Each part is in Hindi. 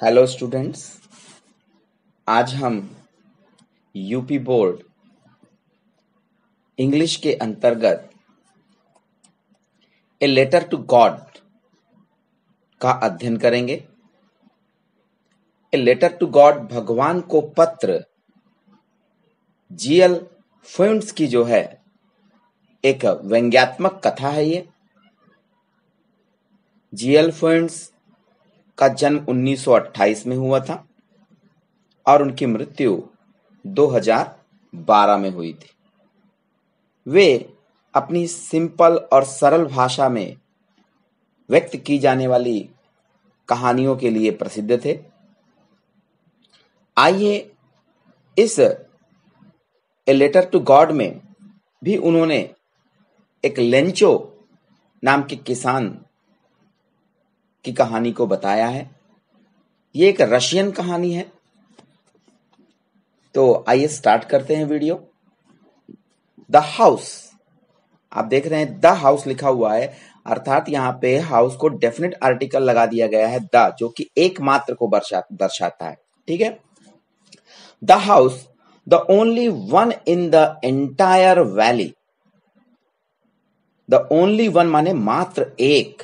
हेलो स्टूडेंट्स, आज हम यूपी बोर्ड इंग्लिश के अंतर्गत ए लेटर टू गॉड का अध्ययन करेंगे। ए लेटर टू गॉड भगवान को पत्र जीएल फ्यूंट्स की जो है एक व्यंग्यात्मक कथा है। ये जीएल फ्यूंट्स का जन्म 1928 में हुआ था और उनकी मृत्यु 2012 में हुई थी। वे अपनी सिंपल और सरल भाषा में व्यक्त की जाने वाली कहानियों के लिए प्रसिद्ध थे। आइए इस ए लेटर टू गॉड में भी उन्होंने एक लेंचो नाम के किसान की कहानी को बताया है। ये एक रशियन कहानी है। तो आइए स्टार्ट करते हैं वीडियो। द हाउस, आप देख रहे हैं द हाउस लिखा हुआ है, अर्थात यहाँ पे हाउस को डेफिनेट आर्टिकल लगा दिया गया है द, जो कि एकमात्र को दर्शाता है। ठीक है। The house, the only one in the entire valley. The only one माने मात्र एक,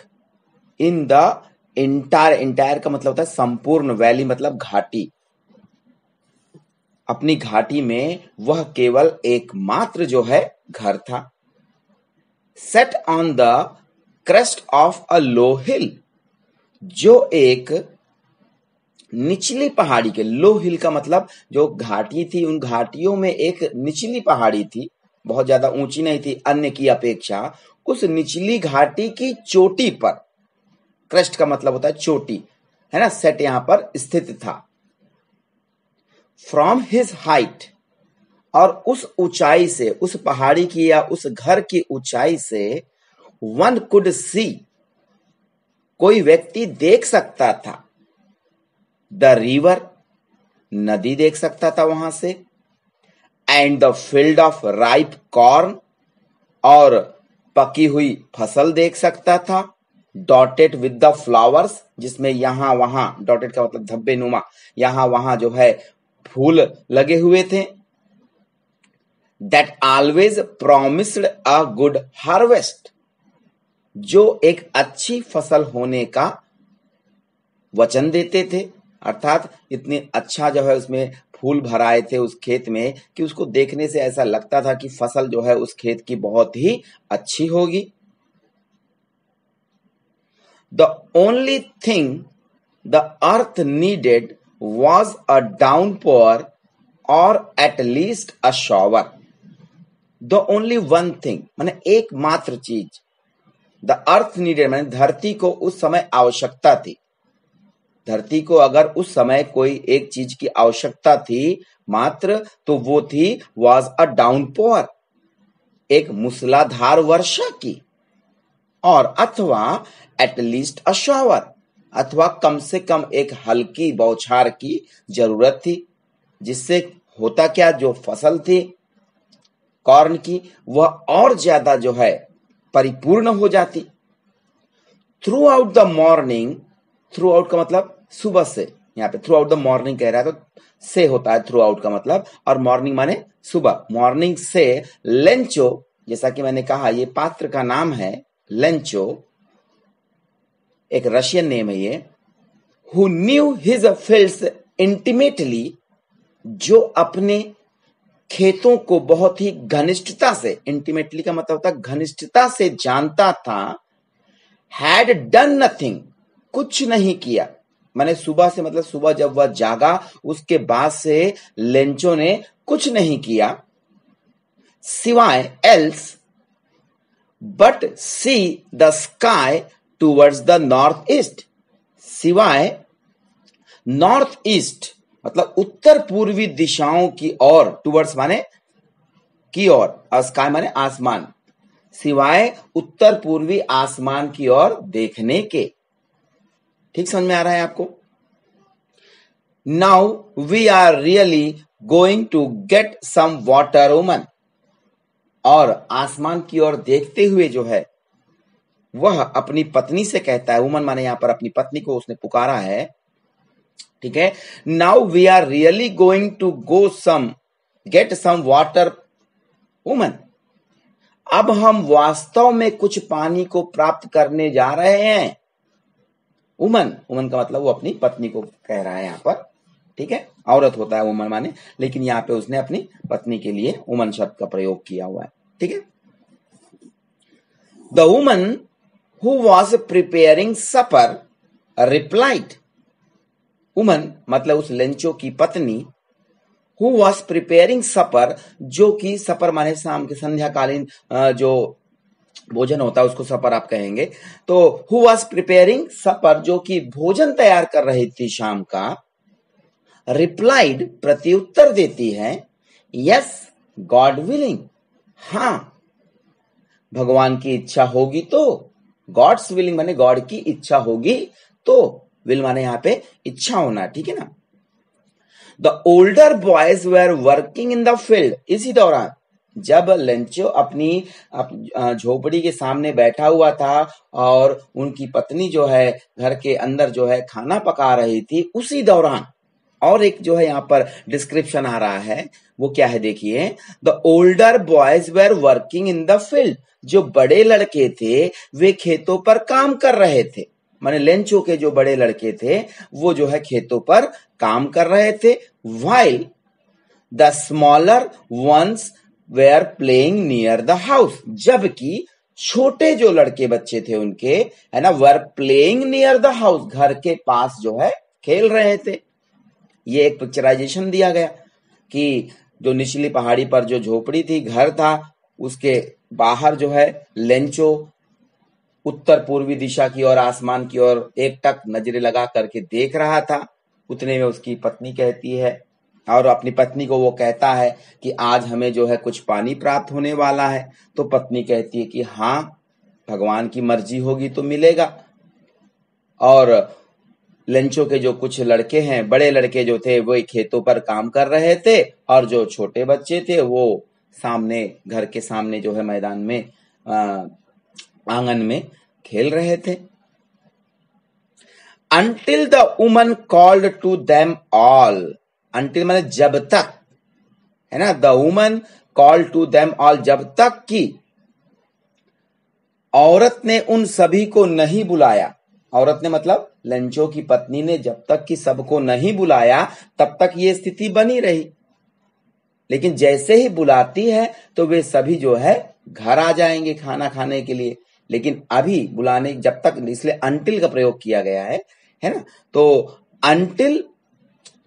इन द एंटायर का मतलब होता है संपूर्ण, वैली मतलब घाटी। अपनी घाटी में वह केवल एकमात्र जो है घर था। Set on the crest of a low hill, जो एक निचली पहाड़ी के, लो हिल का मतलब जो घाटी थी, उन घाटियों में एक निचली पहाड़ी थी, बहुत ज्यादा ऊंची नहीं थी अन्य की अपेक्षा। उस निचली घाटी की चोटी पर, क्रेस्ट का मतलब होता है चोटी, है ना, सेट यहां पर स्थित था। फ्रॉम हिज हाइट, और उस ऊंचाई से, उस पहाड़ी की या उस घर की ऊंचाई से, वन कुड सी, कोई व्यक्ति देख सकता था, द रिवर, नदी देख सकता था वहां से, and the field of ripe corn, और पकी हुई फसल देख सकता था, डॉटेड विद द फ्लावर्स, जिसमें यहां वहां, डॉटेड का मतलब धब्बे नुमा, यहां वहां जो है फूल लगे हुए थे। That always promised a good harvest, जो एक अच्छी फसल होने का वचन देते थे, अर्थात इतने अच्छा जो है उसमें फूल भराए थे उस खेत में कि उसको देखने से ऐसा लगता था कि फसल जो है उस खेत की बहुत ही अच्छी होगी। The only thing the earth needed was a downpour or at least a shower. The only one thing माने एकमात्र चीज, the earth needed माने धरती को उस समय आवश्यकता थी। धरती को अगर उस समय कोई एक चीज की आवश्यकता थी मात्र, तो वो थी was a downpour, एक मूसलाधार वर्षा की, और अथवा एटलीस्ट अ शॉवर, अथवा कम से कम एक हल्की बौछार की जरूरत थी, जिससे होता क्या, जो फसल थी कॉर्न की, वह और ज्यादा जो है परिपूर्ण हो जाती। Through out the morning, through out का मतलब सुबह से, यहाँ पे थ्रू आउट द मॉर्निंग कह रहा है तो से होता है थ्रू आउट का मतलब, और मॉर्निंग माने सुबह, मॉर्निंग से लेंचो, जैसा कि मैंने कहा ये पात्र का नाम है लेंचो, एक रशियन नेम है ये, who knew his fields intimately, जो अपने खेतों को बहुत ही घनिष्ठता से, इंटीमेटली का मतलब होता है घनिष्ठता से जानता था, हैड डन नथिंग, कुछ नहीं किया, माने सुबह से मतलब सुबह जब वह जागा उसके बाद से लेंचो ने कुछ नहीं किया, सिवाय else but see the sky towards the north east, सिवाय नॉर्थ ईस्ट मतलब उत्तर पूर्वी दिशाओं की ओर, टूवर्ड्स माने की ओर, स्काई माने आसमान, सिवाय उत्तर पूर्वी आसमान की ओर देखने के। ठीक समझ में आ रहा है आपको? Now we are really going to get some water woman, और आसमान की ओर देखते हुए जो है वह अपनी पत्नी से कहता है, वुमन माने यहां पर अपनी पत्नी को उसने पुकारा है, ठीक है। Now we are really going to go get some water woman. अब हम वास्तव में कुछ पानी को प्राप्त करने जा रहे हैं। वुमन का मतलब वो अपनी पत्नी को कह रहा है यहां पर, ठीक है। औरत होता है वुमन माने, लेकिन यहां पे उसने अपनी पत्नी के लिए वुमन शब्द का प्रयोग किया हुआ है, ठीक है। The woman who was preparing supper replied. Woman मतलब उस लेंचो की पत्नी, हु वॉज प्रिपेयरिंग सपर, जो कि सपर माने शाम के संध्याकालीन जो भोजन होता है उसको सपर आप कहेंगे। तो हु वॉज प्रिपेयरिंग सपर, जो कि भोजन तैयार कर रही थी शाम का। रिप्लाइड प्रत्युत्तर देती है, यस गॉड विलिंग, हां भगवान की इच्छा होगी तो। गॉड्स विलिंग माने गॉड की इच्छा होगी तो, विल माने यहां पे इच्छा होना, ठीक है ना। The older boys where working in the field. इसी दौरान जब लेंचो अपनी झोपड़ी के सामने बैठा हुआ था और उनकी पत्नी जो है घर के अंदर जो है खाना पका रही थी, उसी दौरान और एक जो है यहाँ पर डिस्क्रिप्शन आ रहा है, वो क्या है देखिए। The older boys where working in the field. जो बड़े लड़के थे वे खेतों पर काम कर रहे थे, माने लेंचो के जो बड़े लड़के थे वो जो है खेतों पर काम कर रहे थे। While the smaller ones were playing near the house. जबकि छोटे जो लड़के बच्चे थे उनके, है ना, were playing near the house, घर के पास जो है खेल रहे थे। ये एक पिक्चराइजेशन दिया गया कि जो निचली पहाड़ी पर जो झोपड़ी थी, घर था, उसके बाहर जो है लेंचो उत्तर पूर्वी दिशा की ओर, आसमान की ओर एकटक नजरें लगा करके देख रहा था। उतने में उसकी पत्नी कहती है, और अपनी पत्नी को वो कहता है कि आज हमें जो है कुछ पानी प्राप्त होने वाला है। तो पत्नी कहती है कि हाँ भगवान की मर्जी होगी तो मिलेगा। और लेंचो के जो कुछ लड़के हैं, बड़े लड़के जो थे, वो खेतों पर काम कर रहे थे, और जो छोटे बच्चे थे वो सामने, घर के सामने जो है मैदान में, आंगन में खेल रहे थे। Until the woman called to them all. Until माने जब तक, है ना। The woman called to them all, जब तक कि औरत ने उन सभी को नहीं बुलाया। औरत ने मतलब लेंचो की पत्नी ने जब तक कि सबको नहीं बुलाया तब तक ये स्थिति बनी रही। लेकिन जैसे ही बुलाती है तो वे सभी जो है घर आ जाएंगे खाना खाने के लिए। लेकिन अभी बुलाने जब तक, इसलिए अंटिल का प्रयोग किया गया है ना। तो until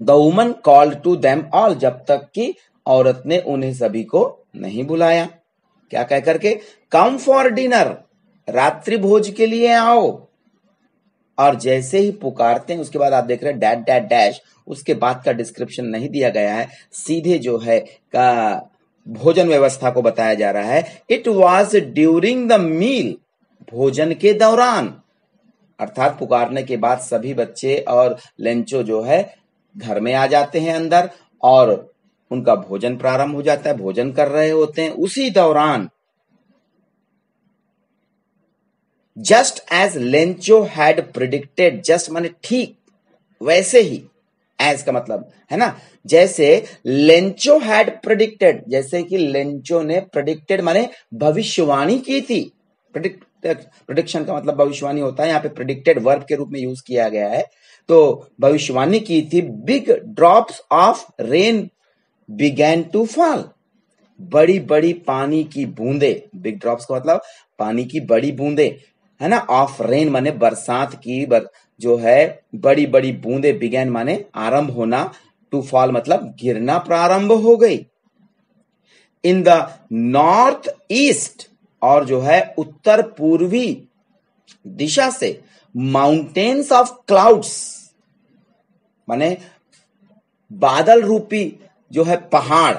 the woman called to them all, जब तक कि औरत ने उन्हें सभी को नहीं बुलाया। क्या कह करके, कम फॉर डिनर, रात्रि भोज के लिए आओ। और जैसे ही पुकारते हैं उसके बाद आप देख रहे हैं डैट डैट डैश, उसके बाद का डिस्क्रिप्शन नहीं दिया गया है, सीधे जो है का भोजन व्यवस्था को बताया जा रहा है। It was during the meal, भोजन के दौरान, अर्थात पुकारने के बाद सभी बच्चे और लेंचो जो है घर में आ जाते हैं अंदर, और उनका भोजन प्रारंभ हो जाता है, भोजन कर रहे होते हैं। उसी दौरान just as Lencho had predicted, just माने ठीक वैसे ही, एज का मतलब है ना, जैसे लेंचो हैड प्रिडिक्टेड, जैसे कि लेंचो ने प्रिडिक्टेड माने भविष्यवाणी की थी। प्रिडिक्शन का मतलब भविष्यवाणी होता है, यहाँ पे प्रिडिक्टेड वर्ब के रूप में यूज किया गया है। तो भविष्यवाणी की थी। Big drops of rain began to fall, बड़ी बड़ी पानी की बूंदे, बिग ड्रॉप्स का मतलब पानी की बड़ी बूंदे, है ना। ऑफ रेन माने बरसात की जो है बड़ी बड़ी बूंदे, बिगैन माने आरंभ होना, टू फॉल मतलब गिरना प्रारंभ हो गई। इन द नॉर्थ ईस्ट, और जो है उत्तर पूर्वी दिशा से, माउंटेन्स ऑफ क्लाउड्स माने बादल रूपी जो है पहाड़,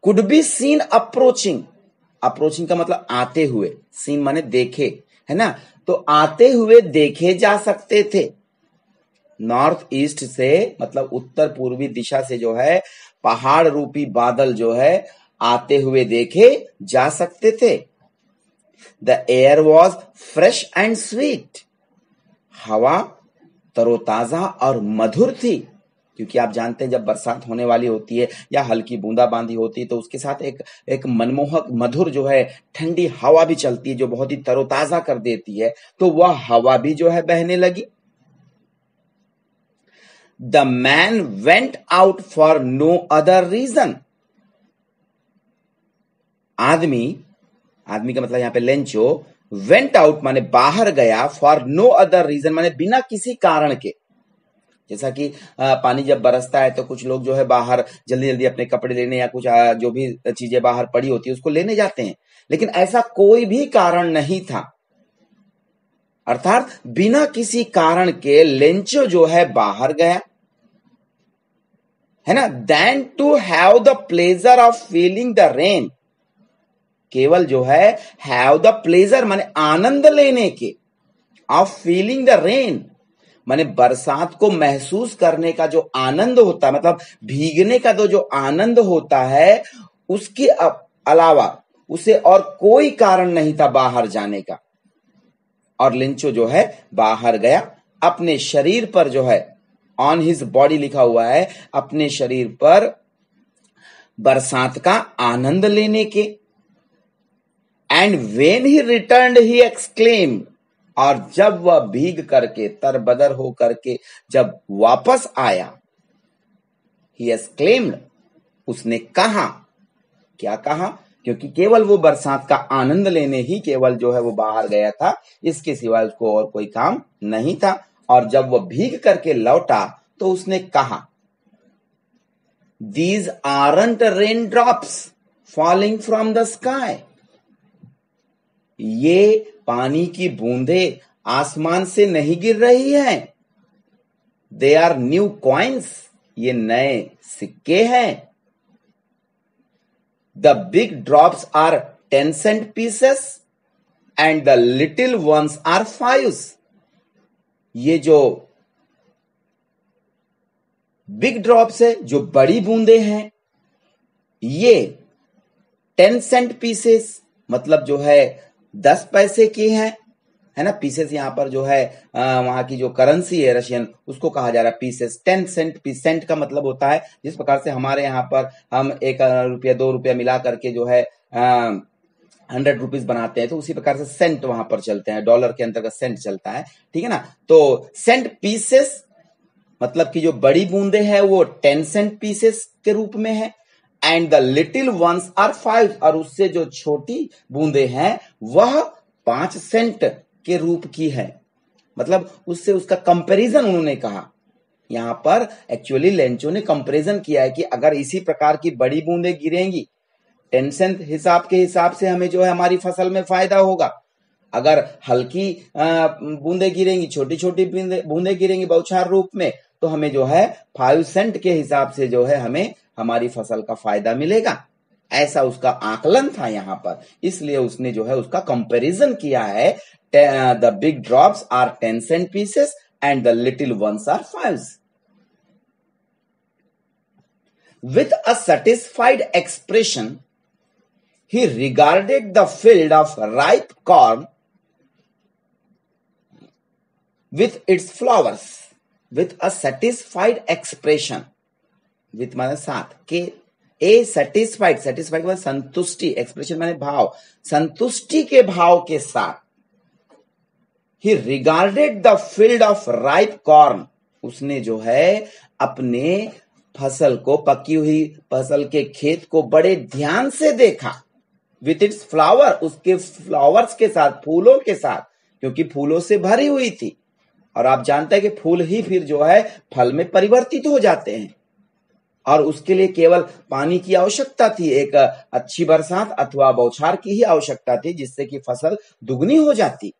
could be seen approaching, approaching का मतलब आते हुए, सीन माने देखे, है ना। तो आते हुए देखे जा सकते थे। नॉर्थ ईस्ट से मतलब उत्तर पूर्वी दिशा से जो है पहाड़ रूपी बादल जो है आते हुए देखे जा सकते थे। The air was fresh and sweet, हवा तरोताजा और मधुर थी, क्योंकि आप जानते हैं जब बरसात होने वाली होती है या हल्की बूंदाबांदी होती है तो उसके साथ एक मनमोहक मधुर जो है ठंडी हवा भी चलती है जो बहुत ही तरोताजा कर देती है, तो वह हवा भी जो है बहने लगी। The man went out for no other reason. आदमी का मतलब यहां पे लेंचो, वेंट आउट माने बाहर गया, फॉर नो अदर रीजन माने बिना किसी कारण के। जैसा कि पानी जब बरसता है तो कुछ लोग जो है बाहर जल्दी जल्दी अपने कपड़े लेने या कुछ जो भी चीजें बाहर पड़ी होती है उसको लेने जाते हैं, लेकिन ऐसा कोई भी कारण नहीं था, अर्थात बिना किसी कारण के लेंचो जो है बाहर गया, है ना। Then to have the pleasure of feeling the rain, केवल जो है हैव द प्लेजर माने आनंद लेने के, ऑफ फीलिंग द रेन माने बरसात को महसूस करने का जो आनंद होता है, मतलब भीगने का जो आनंद होता है, उसके अलावा उसे और कोई कारण नहीं था बाहर जाने का। और लेंचो जो है बाहर गया अपने शरीर पर जो है ऑन हिज बॉडी लिखा हुआ है, अपने शरीर पर बरसात का आनंद लेने के। And when he return he exclaim, और जब वह भीग करके तरबदर हो करके जब वापस आया, ही एक्सक्लेम्ड, उसने कहा, क्या कहा, क्योंकि केवल वो बरसात का आनंद लेने ही केवल जो है वो बाहर गया था, इसके सिवाय उसको और कोई काम नहीं था। और जब वह भीग करके लौटा तो उसने कहा, these aren't rain drops falling from the sky, ये पानी की बूंदें आसमान से नहीं गिर रही हैं, दे आर न्यू कॉइन्स, ये नए सिक्के हैं। The big drops are 10 cent pieces and the little ones are 5s, ये जो बिग ड्रॉप्स है, जो बड़ी बूंदे हैं, ये 10 cent pieces मतलब जो है 10 पैसे की है ना। पीसेस यहां पर जो है वहां की जो करेंसी है रशियन, उसको कहा जा रहा है पीसेस। 10 cent, सेंट का मतलब होता है जिस प्रकार से हमारे यहाँ पर हम 1 रुपया 2 रुपया मिला करके जो है 100 रुपीज बनाते हैं, तो उसी प्रकार से सेंट वहां पर चलते हैं, डॉलर के अंतर्गत सेंट चलता है, ठीक है ना। तो सेंट पीसेस मतलब कि जो बड़ी बूंदे हैं वो 10 cent पीसेस के रूप में है, and the little ones are 5, और उससे जो छोटी बूंदे हैं वह 5 सेंट के रूप की है। मतलब उससे उसका कंपैरिजन उन्होंने कहा। यहां पर एक्चुअली लेंचो ने कंपैरिजन किया है कि अगर इसी प्रकार की बड़ी बूंदें गिरेंगी 10 सेंट हिसाब के हिसाब से हमें जो है हमारी फसल में फायदा होगा। अगर हल्की बूंदें गिरेंगी, छोटी छोटी बूंदें गिरेंगी बौछार रूप में, तो हमें जो है 5 सेंट के हिसाब से जो है हमें हमारी फसल का फायदा मिलेगा। ऐसा उसका आकलन था यहां पर, इसलिए उसने जो है उसका कंपैरिजन किया है। The big drops are 10 cent pieces and the little ones are 5s. With a satisfied expression, he regarded the field of ripe corn with its flowers. With a satisfied expression, with माने साथ के, ए satisfied माने संतुष्टि, एक्सप्रेशन माने भाव, संतुष्टि के भाव के साथ He regarded the field of ripe corn, उसने जो है अपने फसल को, पकी हुई फसल के खेत को बड़े ध्यान से देखा। With its flower, उसके फ्लावर्स के साथ, फूलों के साथ, क्योंकि फूलों से भरी हुई थी, और आप जानते हैं कि फूल ही फिर जो है फल में परिवर्तित हो जाते हैं, और उसके लिए केवल पानी की आवश्यकता थी, एक अच्छी बरसात अथवा बौछार की ही आवश्यकता थी, जिससे कि फसल दुगनी हो जाती।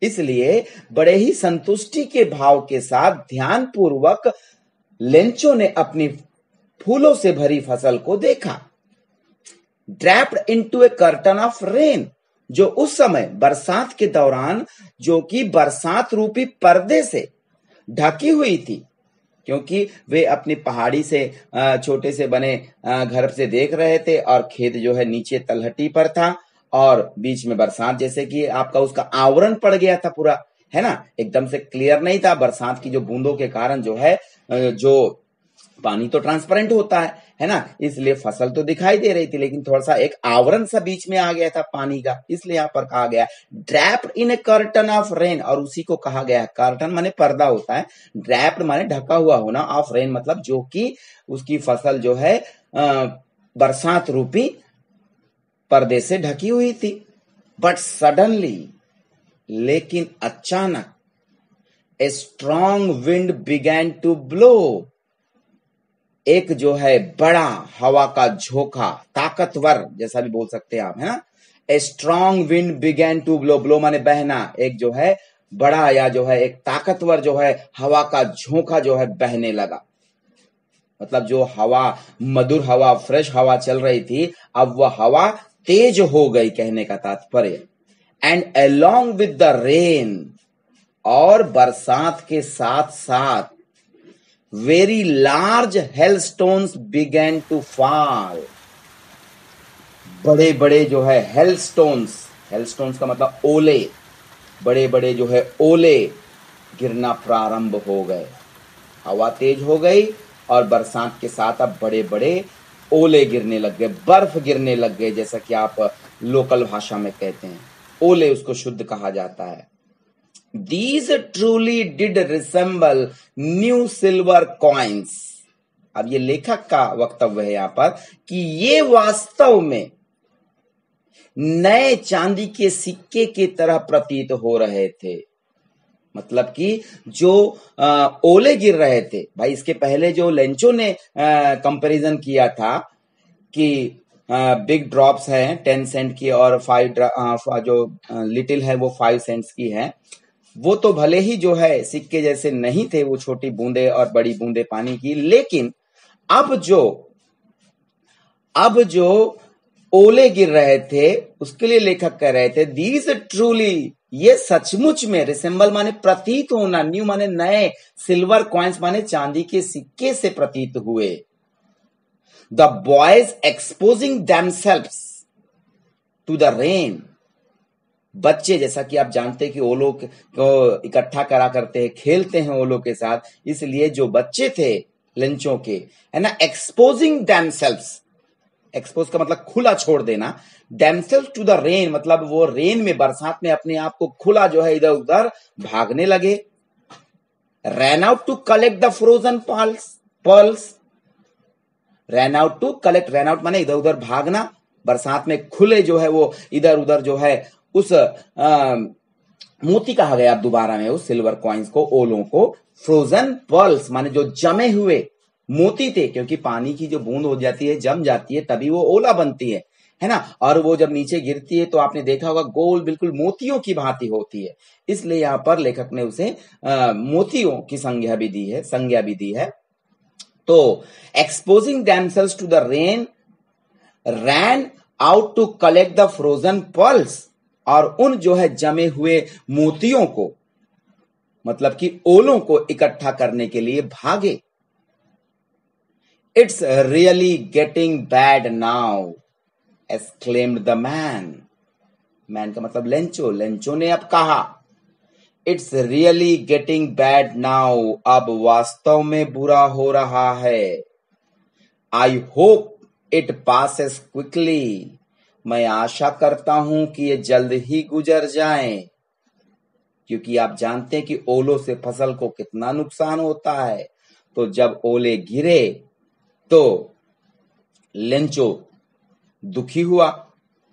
इसलिए बड़े ही संतुष्टि के भाव के साथ ध्यान पूर्वक लेंचो ने अपनी फूलों से भरी फसल को देखा। Draped into A curtain of rain, जो उस समय बरसात के दौरान जो कि बरसात रूपी पर्दे से ढकी हुई थी, क्योंकि वे अपनी पहाड़ी से छोटे से बने घर से देख रहे थे, और खेत जो है नीचे तलहटी पर था, और बीच में बरसात जैसे कि आपका उसका आवरण पड़ गया था पूरा, है ना, एकदम से क्लियर नहीं था। बरसात की जो बूंदों के कारण जो है जो पानी तो ट्रांसपेरेंट होता है ना, इसलिए फसल तो दिखाई दे रही थी, लेकिन थोड़ा सा एक आवरण सा बीच में आ गया था पानी का, इसलिए यहां पर कहा गया draped in A curtain of rain, और उसी को कहा गया कर्टन माने पर्दा होता है, ड्रैप्ड माने ढका हुआ होना, ऑफ रेन मतलब जो कि उसकी फसल जो है बरसात रूपी पर्दे से ढकी हुई थी। बट सडनली, लेकिन अचानक, a strong wind began to blow, एक जो है बड़ा हवा का झोंका, ताकतवर जैसा भी बोल सकते हैं आप, है ना। A strong wind began to blow, blow माने बहना, एक जो है बड़ा या जो है एक ताकतवर जो है हवा का झोंका जो है बहने लगा। मतलब जो हवा, मधुर हवा, फ्रेश हवा चल रही थी, अब वह हवा तेज हो गई, कहने का तात्पर्य। And along with the rain, और बरसात के साथ साथ very large hailstones began to fall, बड़े बड़े जो है हेलस्टोन्स, हेलस्टोन्स का मतलब ओले, बड़े बड़े जो है ओले गिरना प्रारंभ हो गए। हवा तेज हो गई और बरसात के साथ अब बड़े बड़े ओले गिरने लग गए, बर्फ गिरने लग गए, जैसा कि आप लोकल भाषा में कहते हैं, ओले उसको शुद्ध कहा जाता है। These truly did resemble new silver coins. अब ये लेखक का वक्तव्य है यहां पर कि ये वास्तव में नए चांदी के सिक्के की तरह प्रतीत हो रहे थे। मतलब कि जो ओले गिर रहे थे, भाई इसके पहले जो लेंचो ने कंपैरिजन किया था कि बिग ड्रॉप्स हैं 10 सेंट की और 5 जो लिटिल है वो 5 सेंट्स की है, वो तो भले ही जो है सिक्के जैसे नहीं थे, वो छोटी बूंदे और बड़ी बूंदे पानी की, लेकिन अब जो ओले गिर रहे थे उसके लिए लेखक कह रहे थे दीज ट्रूली, ये सचमुच में, रिसेंबल माने प्रतीत होना, न्यू माने नए, सिल्वर कॉइन्स माने चांदी के सिक्के से प्रतीत हुए। The boys exposing themselves to the rain, बच्चे जैसा कि आप जानते हैं कि ओलों को इकट्ठा करा करते हैं, खेलते हैं ओलों के साथ, इसलिए जो बच्चे थे लेंचों के, है ना, एक्सपोजिंग देमसेल्व्स, एक्सपोज का मतलब खुला छोड़ देना, देमसेल्व्स टू द रेन मतलब वो रेन में, बरसात में अपने आप को खुला जो है इधर उधर भागने लगे। Ran out to collect the frozen pearls, ran out to collect, ran out माने इधर उधर भागना, बरसात में खुले जो है वो इधर उधर जो है उस मोती कहा गया दोबारा में उस सिल्वर कॉइन्स को, ओलों को। फ्रोजन पर्ल्स माने जो जमे हुए मोती थे, क्योंकि पानी की जो बूंद हो जाती है, जम जाती है, तभी वो ओला बनती है ना, और वो जब नीचे गिरती है तो आपने देखा होगा गोल बिल्कुल मोतियों की भांति होती है, इसलिए यहां पर लेखक ने उसे मोतियों की संज्ञा भी दी है। तो exposing themselves to the rain, ran out to collect the frozen pearls, और उन जो है जमे हुए मोतियों को, मतलब कि ओलों को इकट्ठा करने के लिए भागे। It's really getting bad now, exclaimed the man, man का मतलब लेंचो, लेंचो ने अब कहा it's really getting bad now, अब वास्तव में बुरा हो रहा है। I hope it passes quickly, मैं आशा करता हूं कि ये जल्द ही गुजर जाए, क्योंकि आप जानते हैं कि ओलों से फसल को कितना नुकसान होता है। तो जब ओले गिरे तो लेंचो दुखी हुआ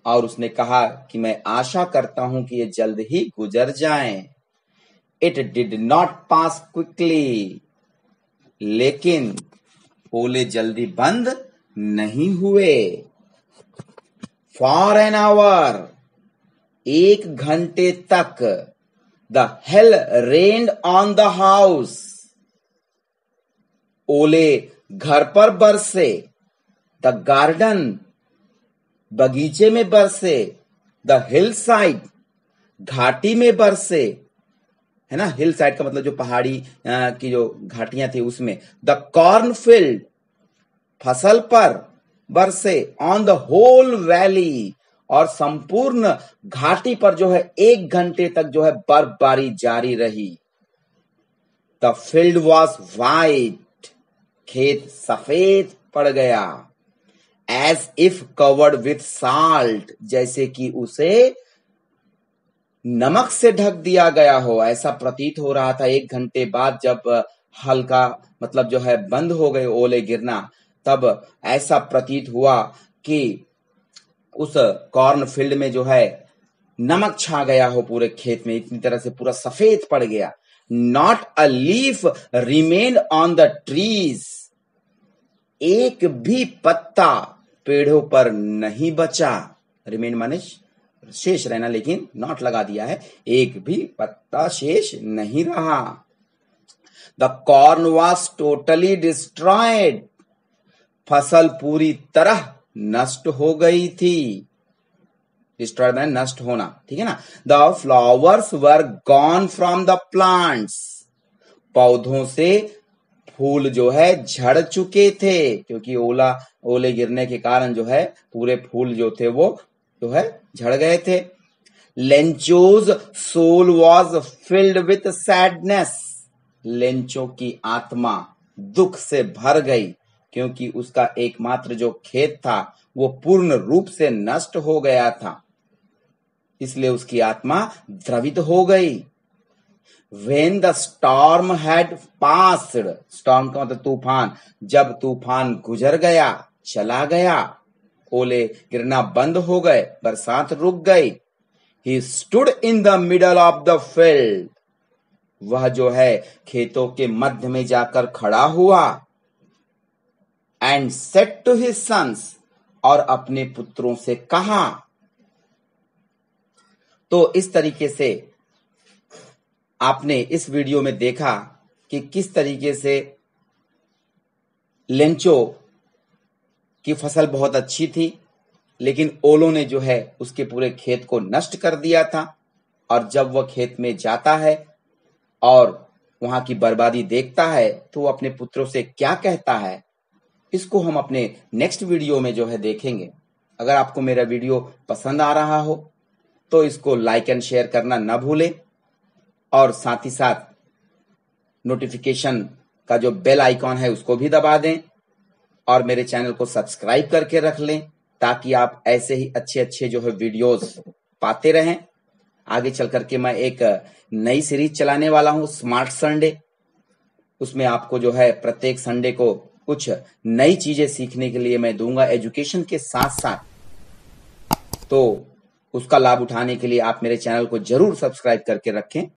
और उसने कहा कि मैं आशा करता हूं कि ये जल्द ही गुजर जाए। It did not pass quickly, लेकिन ओले जल्दी बंद नहीं हुए। फॉर एन आवर, 1 घंटे तक, the hell rained on the house, ओले घर पर बरसे, द गार्डन, बगीचे में बरसे, द हिल साइड, घाटी में बरसे, है ना, हिल साइड का मतलब जो पहाड़ी की जो घाटियां थी उसमें, द कॉर्नफील्ड, फसल पर बरसे, ऑन द होल वैली, और संपूर्ण घाटी पर जो है 1 घंटे तक जो है बर्फबारी जारी रही। द फील्ड वॉज वाइट, खेत सफेद पड़ गया। As if covered with salt, जैसे कि उसे नमक से ढक दिया गया हो, ऐसा प्रतीत हो रहा था। 1 घंटे बाद जब हल्का मतलब जो है बंद हो गए ओले गिरना, तब ऐसा प्रतीत हुआ कि उस कॉर्न फील्ड में जो है नमक छा गया हो पूरे खेत में, इतनी तरह से पूरा सफेद पड़ गया। Not a leaf remain on the trees, एक भी पत्ता पेड़ों पर नहीं बचा। रिमेन माने शेष रहना, लेकिन नॉट लगा दिया है, एक भी पत्ता शेष नहीं रहा। The corn was totally destroyed, फसल पूरी तरह नष्ट हो गई थी। डिस्ट्रॉयड मैंने नष्ट होना, ठीक है ना। The flowers were gone from the plants, पौधों से फूल जो है झड़ चुके थे, क्योंकि ओले गिरने के कारण जो है पूरे फूल जो थे वो जो है झड़ गए थे। Lencho's soul was filled with sadness, Lencho की आत्मा दुख से भर गई, क्योंकि उसका एकमात्र जो खेत था वो पूर्ण रूप से नष्ट हो गया था, इसलिए उसकी आत्मा द्रवित हो गई। When the storm had passed, storm का मतलब तूफान, जब तूफान गुजर गया, चला गया, ओले गिरना बंद हो गए, बरसात रुक गई। He stood in the middle of the field, वह जो है खेतों के मध्य में जाकर खड़ा हुआ। And said to his sons, और अपने पुत्रों से कहा। तो इस तरीके से आपने इस वीडियो में देखा कि किस तरीके से लेंचो की फसल बहुत अच्छी थी, लेकिन ओलों ने जो है उसके पूरे खेत को नष्ट कर दिया था। और जब वह खेत में जाता है और वहां की बर्बादी देखता है, तो वो अपने पुत्रों से क्या कहता है, इसको हम अपने नेक्स्ट वीडियो में जो है देखेंगे। अगर आपको मेरा वीडियो पसंद आ रहा हो तो इसको लाइक एंड शेयर करना ना भूलें, और साथ ही साथ नोटिफिकेशन का जो बेल आइकॉन है उसको भी दबा दें, और मेरे चैनल को सब्सक्राइब करके रख लें, ताकि आप ऐसे ही अच्छे अच्छे जो है वीडियोस पाते रहें। आगे चल करके मैं एक नई सीरीज चलाने वाला हूं, स्मार्ट संडे। उसमें आपको जो है प्रत्येक संडे को कुछ नई चीजें सीखने के लिए मैं दूंगा, एजुकेशन के साथ साथ। तो उसका लाभ उठाने के लिए आप मेरे चैनल को जरूर सब्सक्राइब करके रखें।